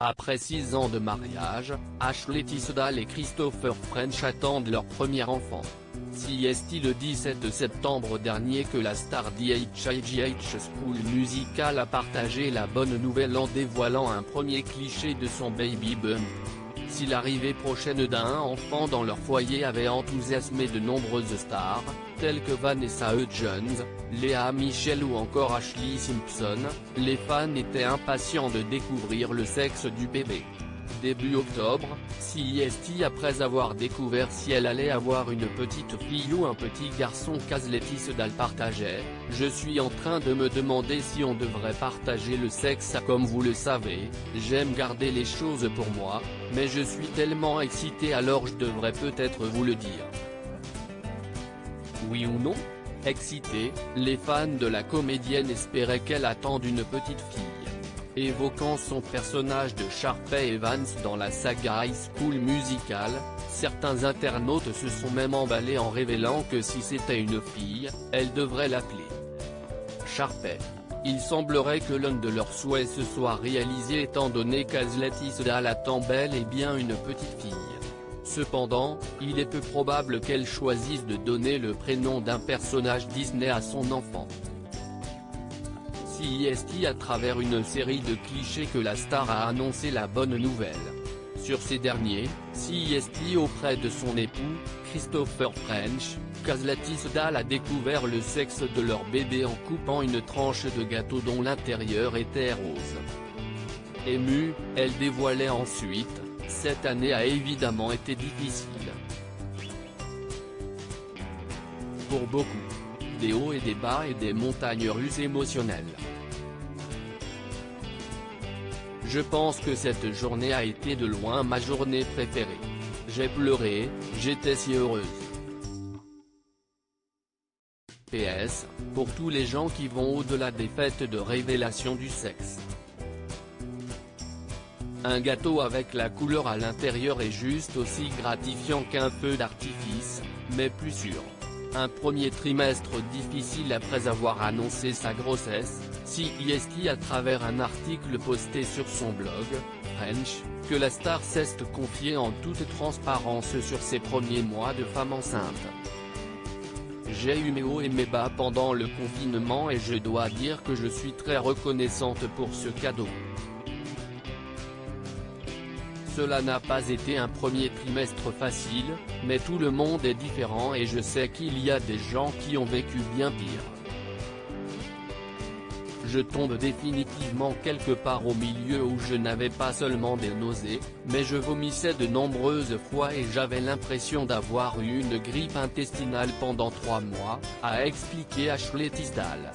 Après 6 ans de mariage, Ashley Tisdale et Christopher French attendent leur premier enfant. CST le 17 septembre dernier que la star d'IHIGH School Musical a partagé la bonne nouvelle en dévoilant un premier cliché de son baby bump. Si l'arrivée prochaine d'un enfant dans leur foyer avait enthousiasmé de nombreuses stars, telles que Vanessa Hudgens, Léa Michel ou encore Ashlee Simpson, les fans étaient impatients de découvrir le sexe du bébé. Début octobre, CST après avoir découvert si elle allait avoir une petite fille ou un petit garçon qu'Ashley Tisdale partageait, « Je suis en train de me demander si on devrait partager le sexe. Comme vous le savez, j'aime garder les choses pour moi, mais je suis tellement excitée alors je devrais peut-être vous le dire. » Oui ou non? Excités, les fans de la comédienne espéraient qu'elle attende une petite fille. Évoquant son personnage de Sharpay Evans dans la saga High School Musical, certains internautes se sont même emballés en révélant que si c'était une fille, elle devrait l'appeler Sharpay. Il semblerait que l'un de leurs souhaits se soit réalisé étant donné qu'Ashley Tisdale attend bel et bien une petite fille. Cependant, il est peu probable qu'elle choisisse de donner le prénom d'un personnage Disney à son enfant. CST à travers une série de clichés que la star a annoncé la bonne nouvelle. Sur ces derniers, CST auprès de son époux, Christopher French, qu'Ashley Tisdale a découvert le sexe de leur bébé en coupant une tranche de gâteau dont l'intérieur était rose. Émue, elle dévoilait ensuite, « Cette année a évidemment été difficile. Pour beaucoup. Des hauts et des bas et des montagnes russes émotionnelles. Je pense que cette journée a été de loin ma journée préférée. J'ai pleuré, j'étais si heureuse. PS, pour tous les gens qui vont au-delà des fêtes de révélation du sexe. Un gâteau avec la couleur à l'intérieur est juste aussi gratifiant qu'un feu d'artifice, mais plus sûr. Un premier trimestre difficile après avoir annoncé sa grossesse, CST à travers un article posté sur son blog, French, que la star s'est confiée en toute transparence sur ses premiers mois de femme enceinte. J'ai eu mes hauts et mes bas pendant le confinement et je dois dire que je suis très reconnaissante pour ce cadeau. Cela n'a pas été un premier trimestre facile, mais tout le monde est différent et je sais qu'il y a des gens qui ont vécu bien pire. Je tombe définitivement quelque part au milieu où je n'avais pas seulement des nausées, mais je vomissais de nombreuses fois et j'avais l'impression d'avoir eu une grippe intestinale pendant 3 mois, a expliqué Ashley Tisdale.